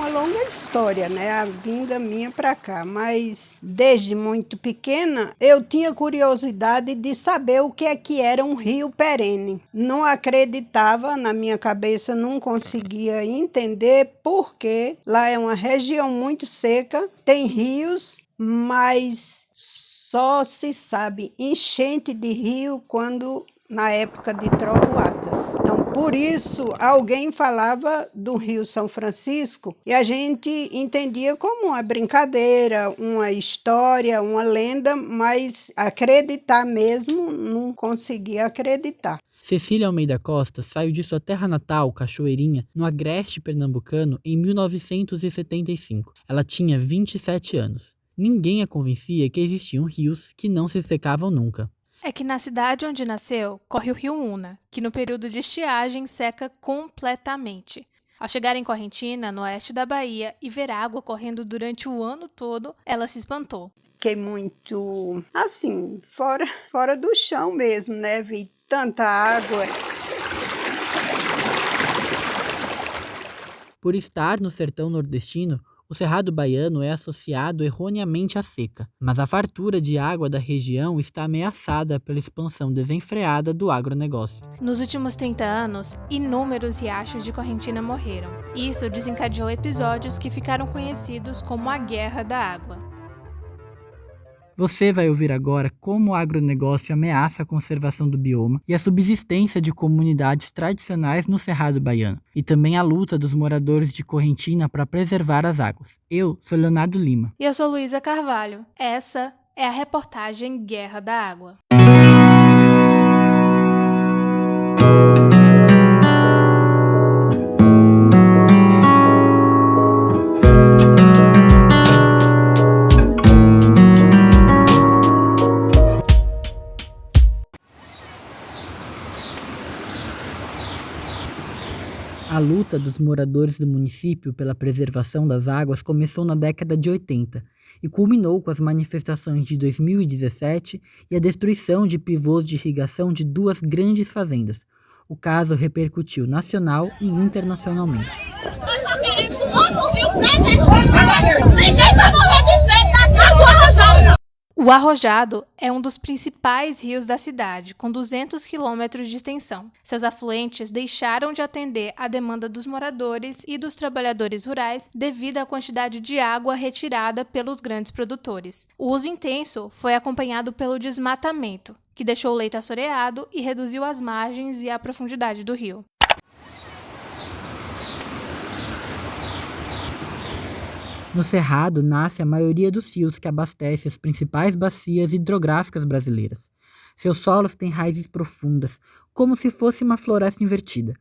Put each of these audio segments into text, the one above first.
uma longa história, né? A vinda minha para cá, mas desde muito pequena eu tinha curiosidade de saber o que é que era um rio perene. Não acreditava, na minha cabeça não conseguia entender porque lá é uma região muito seca, tem rios, mas só se sabe enchente de rio quando na época de trovoadas. Então, por isso, alguém falava do Rio São Francisco e a gente entendia como uma brincadeira, uma história, uma lenda, mas acreditar mesmo, não conseguia acreditar. Cecília Almeida Costa saiu de sua terra natal, Cachoeirinha, no agreste pernambucano, em 1975. Ela tinha 27 anos. Ninguém a convencia que existiam rios que não se secavam nunca. É que na cidade onde nasceu, corre o rio Una, que no período de estiagem seca completamente. Ao chegar em Correntina, no oeste da Bahia, e ver água correndo durante o ano todo, ela se espantou. Fiquei muito, assim, fora do chão mesmo, né? Vi tanta água. Por estar no sertão nordestino, o Cerrado Baiano é associado erroneamente à seca, mas a fartura de água da região está ameaçada pela expansão desenfreada do agronegócio. Nos últimos 30 anos, inúmeros riachos de Correntina morreram. Isso desencadeou episódios que ficaram conhecidos como a Guerra da Água. Você vai ouvir agora como o agronegócio ameaça a conservação do bioma e a subsistência de comunidades tradicionais no Cerrado Baiano, e também a luta dos moradores de Correntina para preservar as águas. Eu sou Leonardo Lima. E eu sou Luísa Carvalho. Essa é a reportagem Guerra da Água. A luta dos moradores do município pela preservação das águas começou na década de 80 e culminou com as manifestações de 2017 e a destruição de pivôs de irrigação de 2 grandes fazendas. O caso repercutiu nacional e internacionalmente. Nós só queremos o nosso rio preservado. Ninguém vai morrer de sede na água arrojada. O Arrojado é um dos principais rios da cidade, com 200 quilômetros de extensão. Seus afluentes deixaram de atender à demanda dos moradores e dos trabalhadores rurais devido à quantidade de água retirada pelos grandes produtores. O uso intenso foi acompanhado pelo desmatamento, que deixou o leito assoreado e reduziu as margens e a profundidade do rio. No Cerrado nasce a maioria dos rios que abastecem as principais bacias hidrográficas brasileiras. Seus solos têm raízes profundas, como se fosse uma floresta invertida,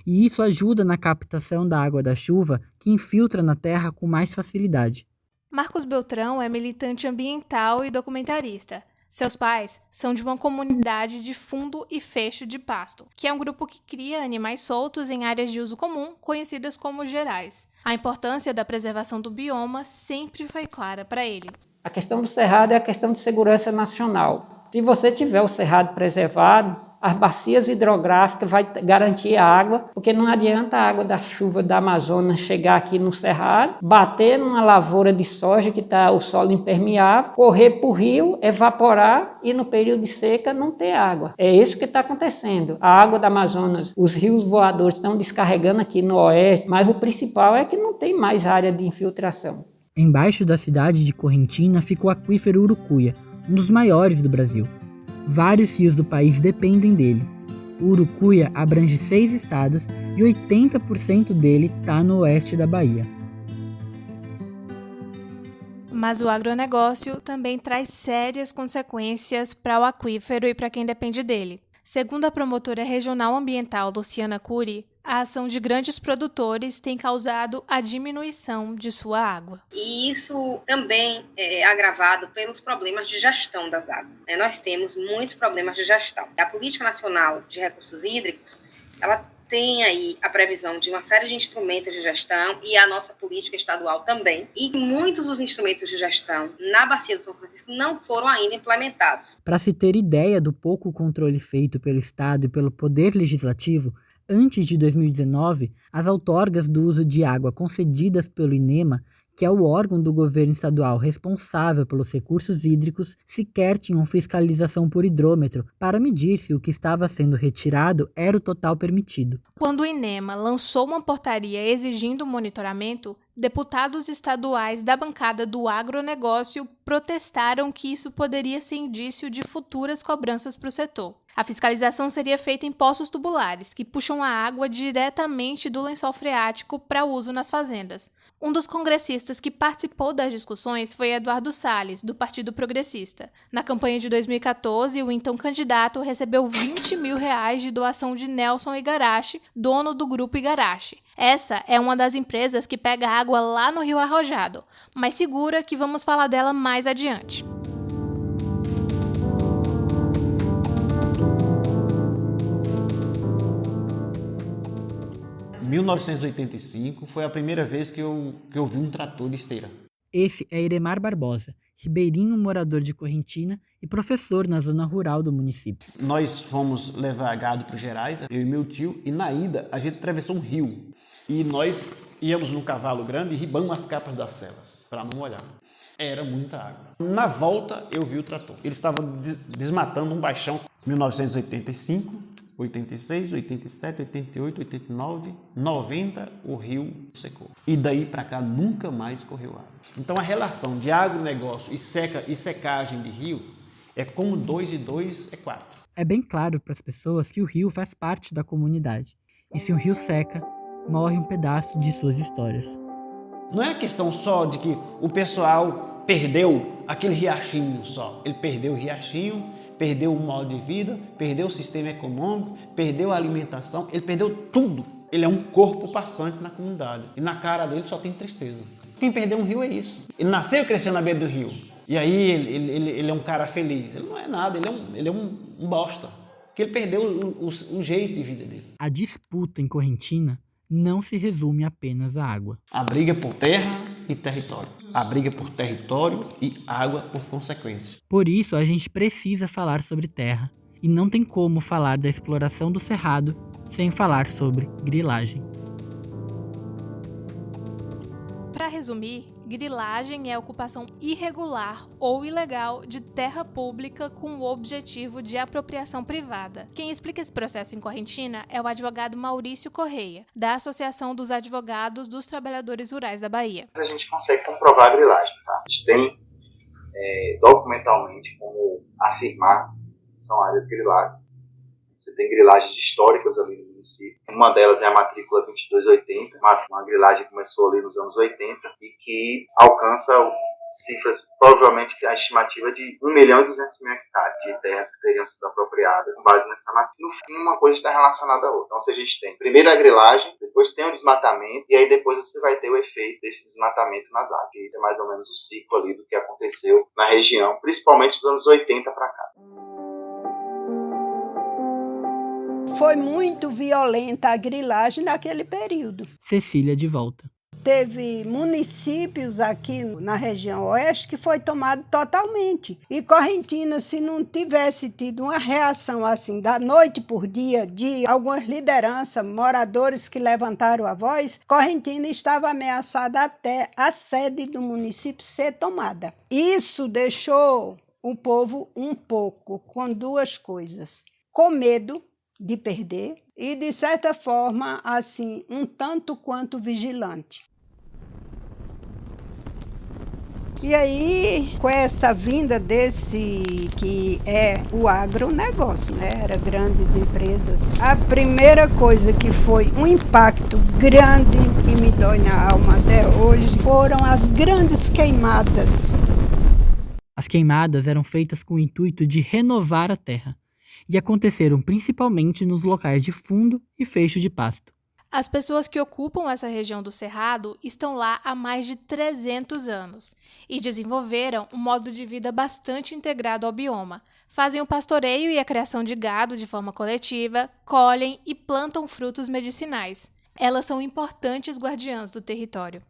e isso ajuda na captação da água da chuva, que infiltra na terra com mais facilidade. Marcos Beltrão é militante ambiental e documentarista. Seus pais são de uma comunidade de fundo e fecho de pasto, que é um grupo que cria animais soltos em áreas de uso comum, conhecidas como gerais. A importância da preservação do bioma sempre foi clara para ele. A questão do cerrado é a questão de segurança nacional. Se você tiver o cerrado preservado, as bacias hidrográficas vai garantir a água, porque não adianta a água da chuva da Amazonas chegar aqui no cerrado, bater numa lavoura de soja que está o solo impermeável, correr para o rio, evaporar e no período de seca não ter água. É isso que está acontecendo. A água da Amazonas, os rios voadores estão descarregando aqui no oeste, mas o principal é que não tem mais área de infiltração. Embaixo da cidade de Correntina fica o aquífero Urucuia, um dos maiores do Brasil. Vários rios do país dependem dele. O Urucuia abrange 6 estados e 80% dele está no oeste da Bahia. Mas o agronegócio também traz sérias consequências para o aquífero e para quem depende dele. Segundo a promotora regional ambiental Luciana Cury, a ação de grandes produtores tem causado a diminuição de sua água. E isso também é agravado pelos problemas de gestão das águas. Nós temos muitos problemas de gestão. A Política Nacional de Recursos Hídricos, ela tem aí a previsão de uma série de instrumentos de gestão e a nossa política estadual também. E muitos dos instrumentos de gestão na Bacia do São Francisco não foram ainda implementados. Para se ter ideia do pouco controle feito pelo Estado e pelo Poder Legislativo, Antes de 2019, as outorgas do uso de água concedidas pelo INEMA, que é o órgão do governo estadual responsável pelos recursos hídricos, sequer tinham fiscalização por hidrômetro para medir se o que estava sendo retirado era o total permitido. Quando o INEMA lançou uma portaria exigindo monitoramento, deputados estaduais da bancada do agronegócio protestaram que isso poderia ser indício de futuras cobranças para o setor. A fiscalização seria feita em poços tubulares, que puxam a água diretamente do lençol freático para uso nas fazendas. Um dos congressistas que participou das discussões foi Eduardo Salles, do Partido Progressista. Na campanha de 2014, o então candidato recebeu R$20 mil de doação de Nelson Igarashi, dono do Grupo Igarashi. Essa é uma das empresas que pega água lá no Rio Arrojado, mas segura que vamos falar dela mais adiante. Em 1985 foi a primeira vez que eu vi um trator de esteira. Esse é Iremar Barbosa, ribeirinho morador de Correntina e professor na zona rural do município. Nós fomos levar gado para os Gerais, eu e meu tio, e na ida a gente atravessou um rio. E nós íamos num cavalo grande e ribamos as capas das celas, para não molhar. Era muita água. Na volta eu vi o trator. Eles estavam desmatando um baixão. 1985, 86, 87, 88, 89, 90, o rio secou. E daí para cá nunca mais correu água. Então a relação de agronegócio e secagem de rio é como 2 e 2 é 4. É bem claro para as pessoas que o rio faz parte da comunidade. E se o rio seca, morre um pedaço de suas histórias. Não é questão só de que o pessoal perdeu aquele riachinho só. Ele perdeu o riachinho, perdeu o modo de vida, perdeu o sistema econômico, perdeu a alimentação, ele perdeu tudo. Ele é um corpo passante na comunidade. E na cara dele só tem tristeza. Quem perdeu um rio é isso. Ele nasceu e cresceu na beira do rio. E aí ele é um cara feliz. Ele não é nada, ele é um bosta. Porque ele perdeu o jeito de vida dele. A disputa em Correntina não se resume apenas à água. A briga por terra e território. A briga por território e água por consequência. Por isso, a gente precisa falar sobre terra. E não tem como falar da exploração do cerrado sem falar sobre grilagem. Para resumir, grilagem é a ocupação irregular ou ilegal de terra pública com o objetivo de apropriação privada. Quem explica esse processo em Correntina é o advogado Maurício Correia, da Associação dos Advogados dos Trabalhadores Rurais da Bahia. A gente consegue comprovar a grilagem, tá? A gente tem documentalmente como afirmar que são áreas griladas. Você tem grilagens históricas ali no município. Uma delas é a matrícula 2280, uma grilagem que começou ali nos anos 80 e que alcança cifras, provavelmente a estimativa de 1.200.000 hectares de terras que teriam sido apropriadas com base nessa matrícula. No fim, uma coisa está relacionada à outra. Então, se a gente tem primeiro a grilagem, depois tem o desmatamento e aí depois você vai ter o efeito desse desmatamento nas áreas. Esse é mais ou menos o ciclo ali do que aconteceu na região, principalmente dos anos 80 para cá. Foi muito violenta a grilagem naquele período. Cecília de volta. Teve municípios aqui na região oeste que foi tomado totalmente. E Correntina, se não tivesse tido uma reação assim, da noite por dia, de algumas lideranças, moradores que levantaram a voz, Correntina estava ameaçada até a sede do município ser tomada. Isso deixou o povo um pouco com duas coisas: com medo de perder e, de certa forma, assim, um tanto quanto vigilante. E aí, com essa vinda desse que é o agronegócio, né? Era grandes empresas. A primeira coisa que foi um impacto grande que me dói na alma até hoje foram as grandes queimadas. As queimadas eram feitas com o intuito de renovar a terra e aconteceram principalmente nos locais de fundo e fecho de pasto. As pessoas que ocupam essa região do Cerrado estão lá há mais de 300 anos e desenvolveram um modo de vida bastante integrado ao bioma. Fazem o pastoreio e a criação de gado de forma coletiva, colhem e plantam frutos medicinais. Elas são importantes guardiãs do território.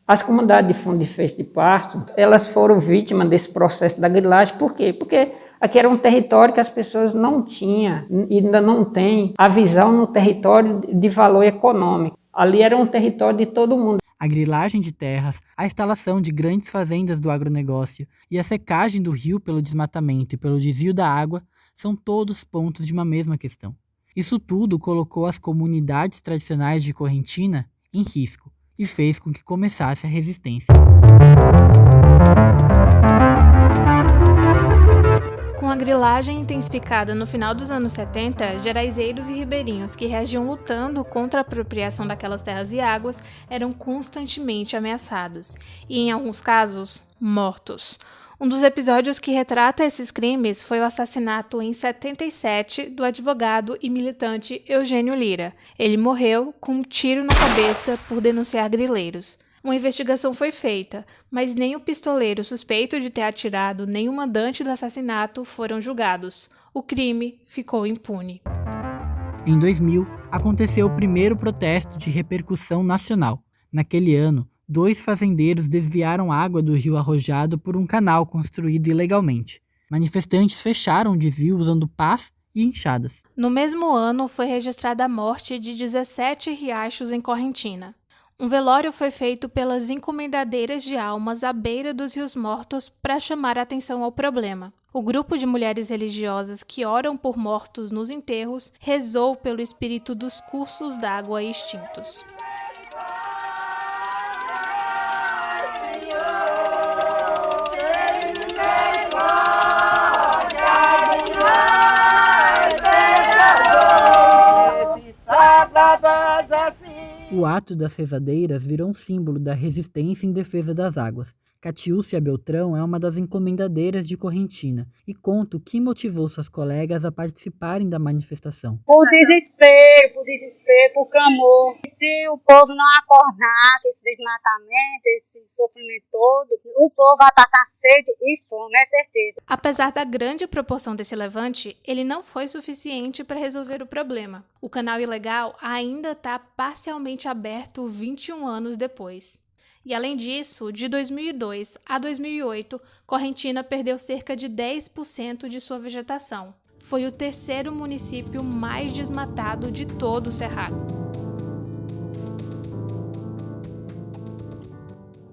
As comunidades de fundo e fecho de pasto, elas foram vítimas desse processo da grilagem. Por quê? Porque Aqui era um território que as pessoas não tinham, ainda não têm, a visão no território de valor econômico. Ali era um território de todo mundo. A grilagem de terras, a instalação de grandes fazendas do agronegócio e a secagem do rio pelo desmatamento e pelo desvio da água são todos pontos de uma mesma questão. Isso tudo colocou as comunidades tradicionais de Correntina em risco e fez com que começasse a resistência. Com a grilagem intensificada no final dos anos 70, geraizeiros e ribeirinhos que reagiam lutando contra a apropriação daquelas terras e águas eram constantemente ameaçados e, em alguns casos, mortos. Um dos episódios que retrata esses crimes foi o assassinato em 77 do advogado e militante Eugênio Lira. Ele morreu com um tiro na cabeça por denunciar grileiros. Uma investigação foi feita, mas nem o pistoleiro suspeito de ter atirado nem o mandante do assassinato foram julgados. O crime ficou impune. Em 2000, aconteceu o primeiro protesto de repercussão nacional. Naquele ano, 2 fazendeiros desviaram água do rio Arrojado por um canal construído ilegalmente. Manifestantes fecharam o desvio usando pás e enxadas. No mesmo ano, foi registrada a morte de 17 riachos em Correntina. Um velório foi feito pelas encomendadeiras de almas à beira dos rios mortos para chamar a atenção ao problema. O grupo de mulheres religiosas que oram por mortos nos enterros rezou pelo espírito dos cursos d'água extintos. O ato das rezadeiras virou um símbolo da resistência em defesa das águas. Catiúcia Beltrão é uma das encomendadeiras de Correntina e conta o que motivou suas colegas a participarem da manifestação. Por desespero, por clamor. Se o povo não acordar com esse desmatamento, esse sofrimento todo, o povo vai passar sede e fome, é certeza. Apesar da grande proporção desse levante, ele não foi suficiente para resolver o problema. O canal ilegal ainda está parcialmente aberto 21 anos depois. E além disso, de 2002 a 2008, Correntina perdeu cerca de 10% de sua vegetação. Foi o terceiro município mais desmatado de todo o Cerrado.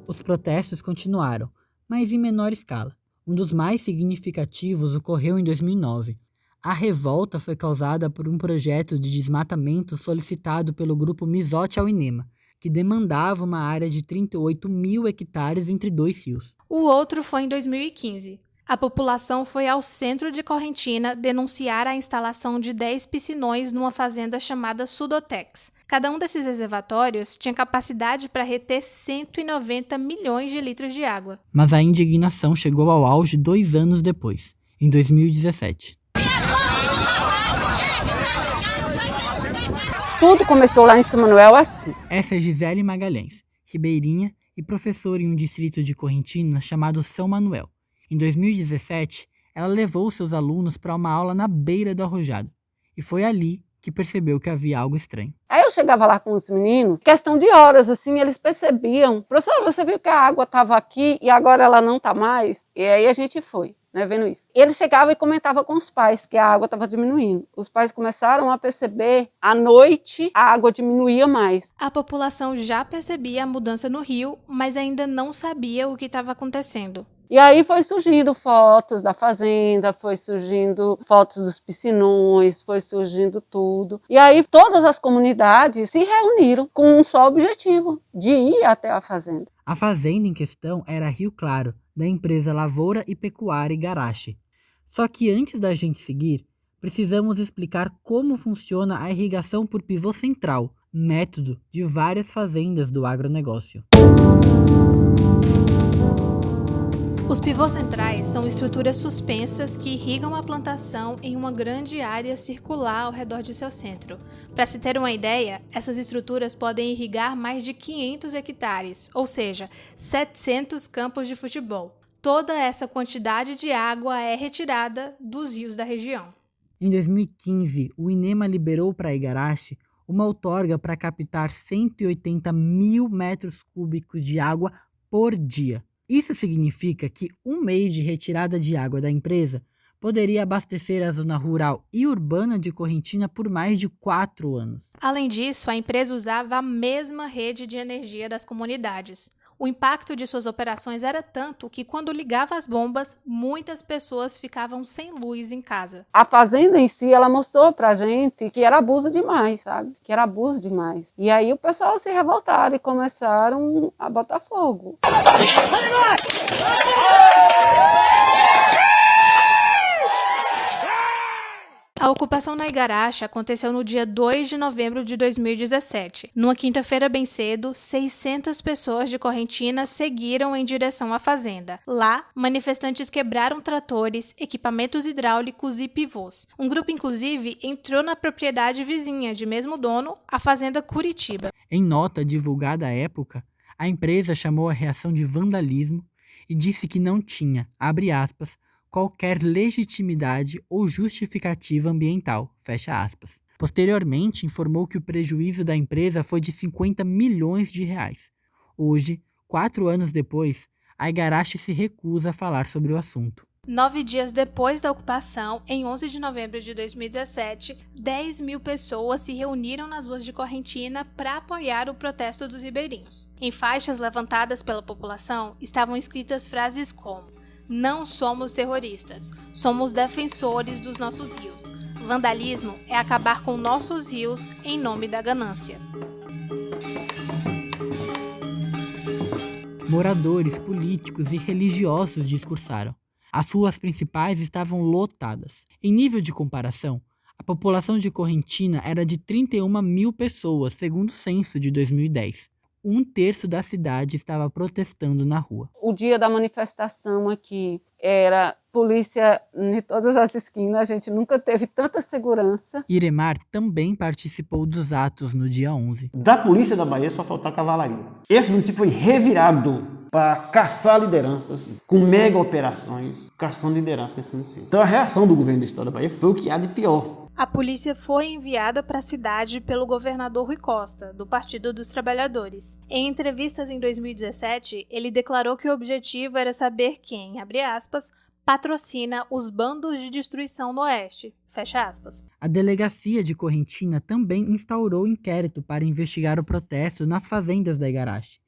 Os protestos continuaram, mas em menor escala. Um dos mais significativos ocorreu em 2009. A revolta foi causada por um projeto de desmatamento solicitado pelo grupo Mizote ao Inema, que demandava uma área de 38 mil hectares entre 2 rios. O outro foi em 2015. A população foi ao centro de Correntina denunciar a instalação de 10 piscinões numa fazenda chamada Sudotex. Cada um desses reservatórios tinha capacidade para reter 190 milhões de litros de água. Mas a indignação chegou ao auge 2 anos depois, em 2017. Tudo começou lá em São Manuel assim. Essa é Gisele Magalhães, ribeirinha e professora em um distrito de Correntina chamado São Manuel. Em 2017, ela levou seus alunos para uma aula na beira do Arrojado. E foi ali que percebeu que havia algo estranho. Aí eu chegava lá com os meninos, questão de horas, assim, eles percebiam. Professor, você viu que a água estava aqui e agora ela não está mais? E aí a gente foi, né, vendo isso. Ele chegava e comentava com os pais que a água estava diminuindo. Os pais começaram a perceber, à noite, a água diminuía mais. A população já percebia a mudança no rio, mas ainda não sabia o que estava acontecendo. E aí foi surgindo fotos da fazenda, foi surgindo fotos dos piscinões, foi surgindo tudo. E aí todas as comunidades se reuniram com um só objetivo, de ir até a fazenda. A fazenda em questão era Rio Claro, da empresa Lavoura e Pecuária Igarashi. Só que antes da gente seguir, precisamos explicar como funciona a irrigação por pivô central, método de várias fazendas do agronegócio. Os pivôs centrais são estruturas suspensas que irrigam a plantação em uma grande área circular ao redor de seu centro. Para se ter uma ideia, essas estruturas podem irrigar mais de 500 hectares, ou seja, 700 campos de futebol. Toda essa quantidade de água é retirada dos rios da região. Em 2015, o INEMA liberou para a Igarashi uma outorga para captar 180 mil metros cúbicos de água por dia. Isso significa que um mês de retirada de água da empresa poderia abastecer a zona rural e urbana de Correntina por mais de 4 anos. Além disso, a empresa usava a mesma rede de energia das comunidades. O impacto de suas operações era tanto que, quando ligava as bombas, muitas pessoas ficavam sem luz em casa. A fazenda em si, ela mostrou pra gente que era abuso demais, sabe? Que era abuso demais. E aí o pessoal se revoltaram e começaram a botar fogo. A ocupação na Igarashi aconteceu no dia 2 de novembro de 2017. Numa quinta-feira bem cedo, 600 pessoas de Correntina seguiram em direção à fazenda. Lá, manifestantes quebraram tratores, equipamentos hidráulicos e pivôs. Um grupo, inclusive, entrou na propriedade vizinha de mesmo dono, a Fazenda Curitiba. Em nota divulgada à época, a empresa chamou a reação de vandalismo e disse que não tinha, abre aspas, qualquer legitimidade ou justificativa ambiental, fecha aspas. Posteriormente, informou que o prejuízo da empresa foi de 50 milhões de reais. Hoje, 4 anos depois, a Igarashi se recusa a falar sobre o assunto. 9 dias depois da ocupação, em 11 de novembro de 2017, 10 mil pessoas se reuniram nas ruas de Correntina para apoiar o protesto dos ribeirinhos. Em faixas levantadas pela população, estavam escritas frases como: "Não somos terroristas, somos defensores dos nossos rios. Vandalismo é acabar com nossos rios em nome da ganância." Moradores, políticos e religiosos discursaram. As ruas principais estavam lotadas. Em nível de comparação, a população de Correntina era de 31 mil pessoas, segundo o censo de 2010. 1/3 da cidade estava protestando na rua. O dia da manifestação aqui era polícia em todas as esquinas, a gente nunca teve tanta segurança. Iremar também participou dos atos no dia 11. Da polícia da Bahia só faltou a cavalaria. Esse município foi revirado para caçar lideranças, com mega operações, caçando liderança nesse município. Então a reação do governo do estado da Bahia foi o que há de pior. A polícia foi enviada para a cidade pelo governador Rui Costa, do Partido dos Trabalhadores. Em entrevistas em 2017, ele declarou que o objetivo era saber quem, abre aspas, patrocina os bandos de destruição no Oeste, fecha aspas. A delegacia de Correntina também instaurou inquérito para investigar o protesto nas fazendas da Igarashi.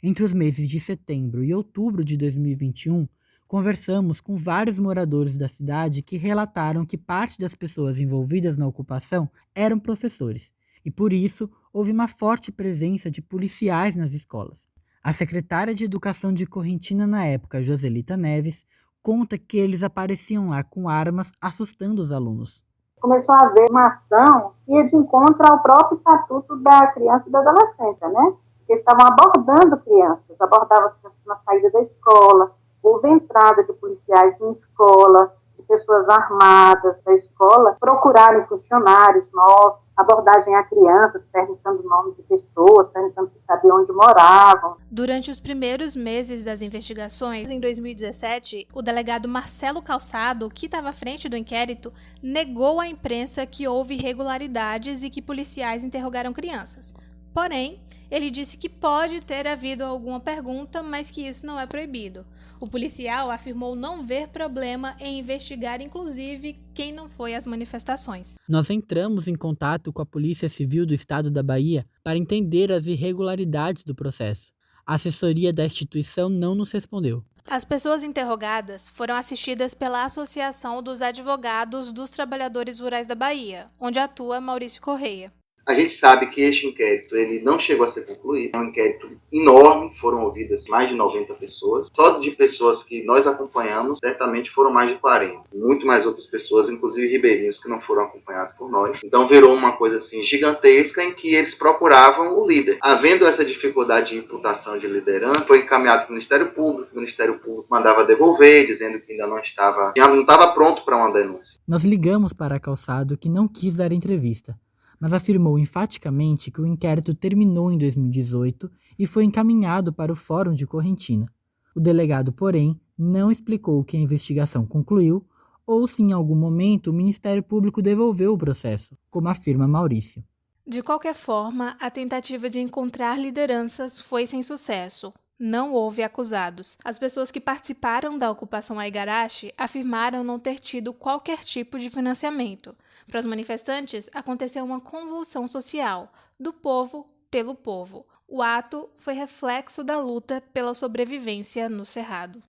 Entre os meses de setembro e outubro de 2021, conversamos com vários moradores da cidade que relataram que parte das pessoas envolvidas na ocupação eram professores, e por isso houve uma forte presença de policiais nas escolas. A secretária de Educação de Correntina na época, Joselita Neves, conta que eles apareciam lá com armas assustando os alunos. Começou a haver uma ação que ia de encontro ao próprio Estatuto da Criança e da Adolescência, né? Eles estavam abordando crianças, abordavam as crianças na saída da escola, houve entrada de policiais em escola, de pessoas armadas da escola, procurarem funcionários nossos, abordagem a crianças, perguntando nomes de pessoas, perguntando se sabia onde moravam. Durante os primeiros meses das investigações, em 2017, o delegado Marcelo Calçado, que estava à frente do inquérito, negou à imprensa que houve irregularidades e que policiais interrogaram crianças. Porém, ele disse que pode ter havido alguma pergunta, mas que isso não é proibido. O policial afirmou não ver problema em investigar, inclusive, quem não foi às manifestações. Nós entramos em contato com a Polícia Civil do Estado da Bahia para entender as irregularidades do processo. A assessoria da instituição não nos respondeu. As pessoas interrogadas foram assistidas pela Associação dos Advogados dos Trabalhadores Rurais da Bahia, onde atua Maurício Correia. A gente sabe que este inquérito ele não chegou a ser concluído. É um inquérito enorme, foram ouvidas mais de 90 pessoas. Só de pessoas que nós acompanhamos, certamente foram mais de 40. Muito mais outras pessoas, inclusive ribeirinhos, que não foram acompanhados por nós. Então virou uma coisa assim gigantesca em que eles procuravam o líder. Havendo essa dificuldade de imputação de liderança, foi encaminhado para o Ministério Público. O Ministério Público mandava devolver, dizendo que ainda não estava pronto para uma denúncia. Nós ligamos para Calçado, que não quis dar entrevista, mas afirmou enfaticamente que o inquérito terminou em 2018 e foi encaminhado para o Fórum de Correntina. O delegado, porém, não explicou que a investigação concluiu ou se em algum momento o Ministério Público devolveu o processo, como afirma Maurício. De qualquer forma, a tentativa de encontrar lideranças foi sem sucesso. Não houve acusados. As pessoas que participaram da ocupação a Igarashi afirmaram não ter tido qualquer tipo de financiamento. Para os manifestantes, aconteceu uma convulsão social, do povo pelo povo. O ato foi reflexo da luta pela sobrevivência no Cerrado.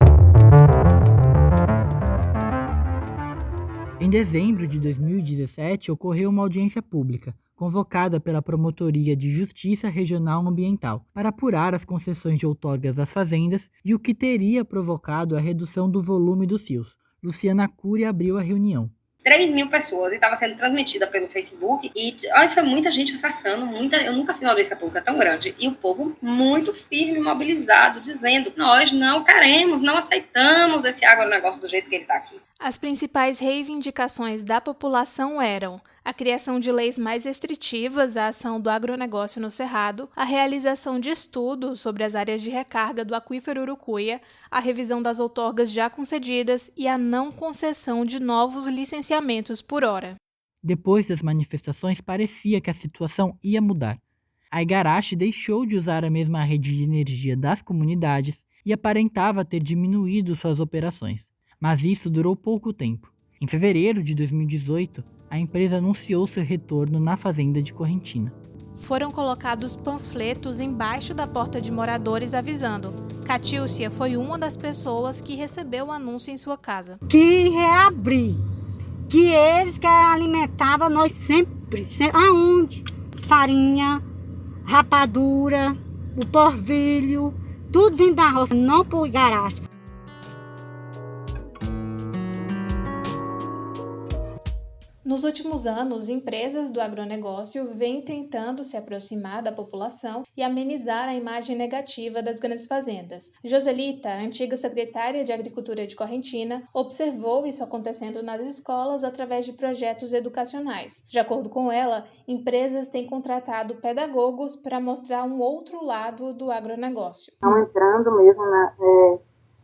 Em dezembro de 2017, ocorreu uma audiência pública, convocada pela Promotoria de Justiça Regional Ambiental, para apurar as concessões de outorgas às fazendas e o que teria provocado a redução do volume dos rios. Luciana Cury abriu a reunião. 3.000 pessoas, e estava sendo transmitida pelo Facebook, e foi muita gente acessando, eu nunca vi uma audiência pública tão grande, e o povo muito firme, mobilizado, dizendo, nós não queremos, não aceitamos esse agronegócio do jeito que ele está aqui. As principais reivindicações da população eram a criação de leis mais restritivas à ação do agronegócio no Cerrado, a realização de estudos sobre as áreas de recarga do aquífero Urucuia, a revisão das outorgas já concedidas e a não concessão de novos licenciamentos por hora. Depois das manifestações, parecia que a situação ia mudar. A Igarashi deixou de usar a mesma rede de energia das comunidades e aparentava ter diminuído suas operações. Mas isso durou pouco tempo. Em fevereiro de 2018, a empresa anunciou seu retorno na fazenda de Correntina. Foram colocados panfletos embaixo da porta de moradores avisando. Catiúcia foi uma das pessoas que recebeu o anúncio em sua casa. Que reabrir, que eles que alimentavam nós sempre. Aonde? Farinha, rapadura, o porvilho, tudo dentro da roça, não por Igarashi. Nos últimos anos, empresas do agronegócio vêm tentando se aproximar da população e amenizar a imagem negativa das grandes fazendas. Joselita, antiga secretária de Agricultura de Correntina, observou isso acontecendo nas escolas através de projetos educacionais. De acordo com ela, empresas têm contratado pedagogos para mostrar um outro lado do agronegócio. Estão entrando mesmo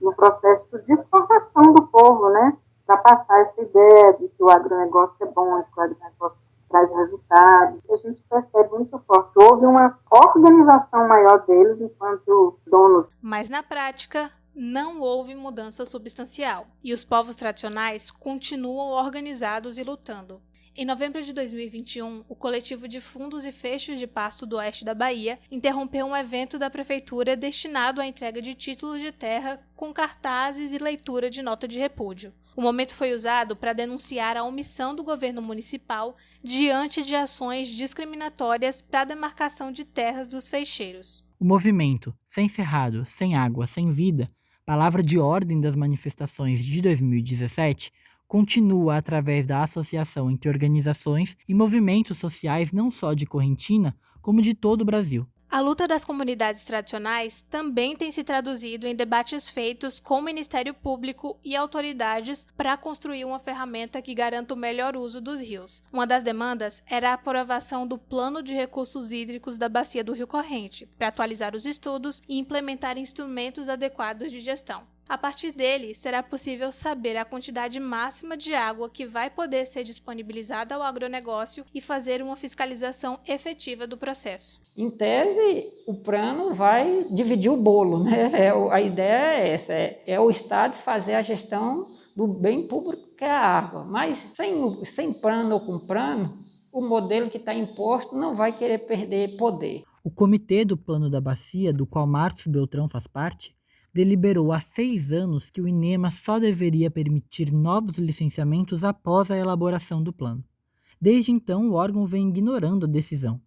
no processo de formação do povo, né? Para passar essa ideia de que o agronegócio é bom, de que o agronegócio traz resultados. A gente percebe muito forte. Houve uma organização maior deles enquanto donos. Mas na prática, não houve mudança substancial e os povos tradicionais continuam organizados e lutando. Em novembro de 2021, o coletivo de fundos e fechos de pasto do oeste da Bahia interrompeu um evento da prefeitura destinado à entrega de títulos de terra com cartazes e leitura de nota de repúdio. O momento foi usado para denunciar a omissão do governo municipal diante de ações discriminatórias para a demarcação de terras dos feixeiros. O movimento Sem Cerrado, Sem Água, Sem Vida, palavra de ordem das manifestações de 2017, continua através da associação entre organizações e movimentos sociais não só de Correntina, como de todo o Brasil. A luta das comunidades tradicionais também tem se traduzido em debates feitos com o Ministério Público e autoridades para construir uma ferramenta que garanta o melhor uso dos rios. Uma das demandas era a aprovação do Plano de Recursos Hídricos da Bacia do Rio Corrente, para atualizar os estudos e implementar instrumentos adequados de gestão. A partir dele, será possível saber a quantidade máxima de água que vai poder ser disponibilizada ao agronegócio e fazer uma fiscalização efetiva do processo. Em tese, o plano vai dividir o bolo, né? A ideia é essa, é o Estado fazer a gestão do bem público que é a água. Mas sem plano ou com plano, o modelo que está imposto não vai querer perder poder. O Comitê do Plano da Bacia, do qual Marcos Beltrão faz parte, deliberou há 6 anos que o INEMA só deveria permitir novos licenciamentos após a elaboração do plano. Desde então, o órgão vem ignorando a decisão.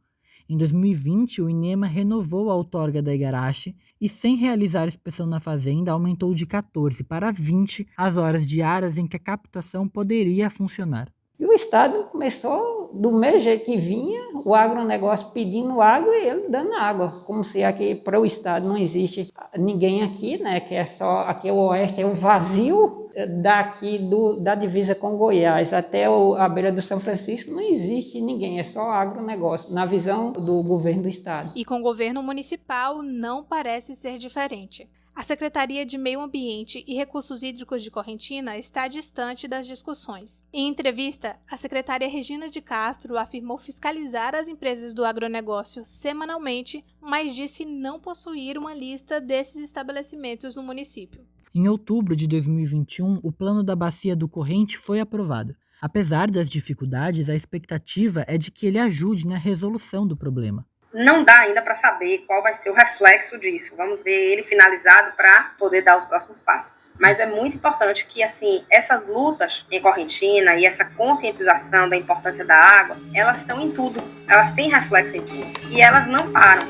Em 2020, o INEMA renovou a outorga da Igarashi e, sem realizar inspeção na fazenda, aumentou de 14 para 20 as horas diárias em que a captação poderia funcionar. E o Estado começou do mesmo jeito que vinha, o agronegócio pedindo água e ele dando água, como se aqui para o Estado não existe ninguém aqui, né? Que é só aqui o oeste, é o vazio daqui da divisa com Goiás até a beira do São Francisco, não existe ninguém, é só agronegócio, na visão do governo do Estado. E com o governo municipal não parece ser diferente. A Secretaria de Meio Ambiente e Recursos Hídricos de Correntina está distante das discussões. Em entrevista, a secretária Regina de Castro afirmou fiscalizar as empresas do agronegócio semanalmente, mas disse não possuir uma lista desses estabelecimentos no município. Em outubro de 2021, o plano da Bacia do Corrente foi aprovado. Apesar das dificuldades, a expectativa é de que ele ajude na resolução do problema. Não dá ainda para saber qual vai ser o reflexo disso. Vamos ver ele finalizado para poder dar os próximos passos. Mas é muito importante que, assim, essas lutas em Correntina e essa conscientização da importância da água, elas estão em tudo. Elas têm reflexo em tudo. E elas não param.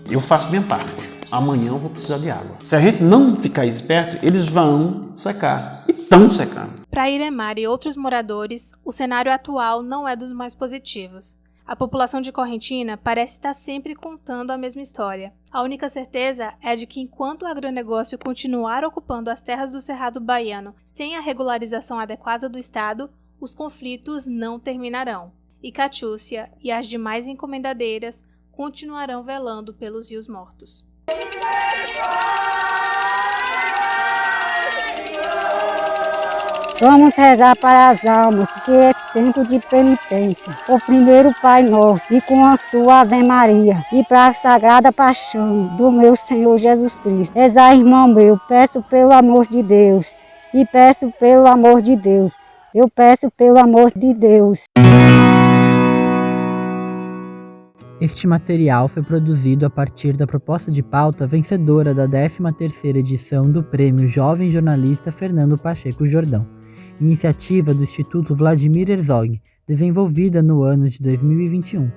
Eu faço minha parte. Amanhã eu vou precisar de água. Se a gente não ficar esperto, eles vão secar. E estão secando. Para Iremar e outros moradores, o cenário atual não é dos mais positivos. A população de Correntina parece estar sempre contando a mesma história. A única certeza é de que enquanto o agronegócio continuar ocupando as terras do Cerrado Baiano sem a regularização adequada do Estado, os conflitos não terminarão. E Catiúcia e as demais encomendadeiras continuarão velando pelos rios mortos. Vamos rezar para as almas, que é tempo de penitência. O primeiro Pai Nosso e com a sua Ave Maria. E para a Sagrada Paixão do meu Senhor Jesus Cristo. Rezar, irmão meu, peço pelo amor de Deus. E peço pelo amor de Deus. Eu peço pelo amor de Deus. Este material foi produzido a partir da proposta de pauta vencedora da 13ª edição do Prêmio Jovem Jornalista Fernando Pacheco Jordão, iniciativa do Instituto Vladimir Herzog, desenvolvida no ano de 2021.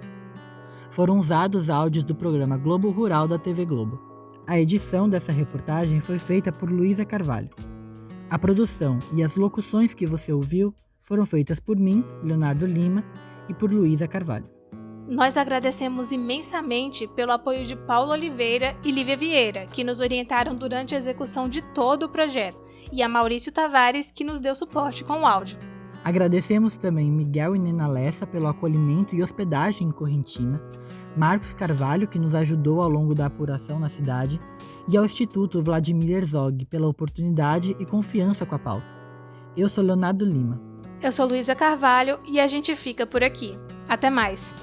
Foram usados áudios do programa Globo Rural da TV Globo. A edição dessa reportagem foi feita por Luísa Carvalho. A produção e as locuções que você ouviu foram feitas por mim, Leonardo Lima, e por Luísa Carvalho. Nós agradecemos imensamente pelo apoio de Paulo Oliveira e Lívia Vieira, que nos orientaram durante a execução de todo o projeto, e a Maurício Tavares, que nos deu suporte com o áudio. Agradecemos também Miguel e Nena Lessa pelo acolhimento e hospedagem em Correntina, Marcos Carvalho, que nos ajudou ao longo da apuração na cidade, e ao Instituto Vladimir Herzog pela oportunidade e confiança com a pauta. Eu sou Leonardo Lima. Eu sou Luísa Carvalho e a gente fica por aqui. Até mais!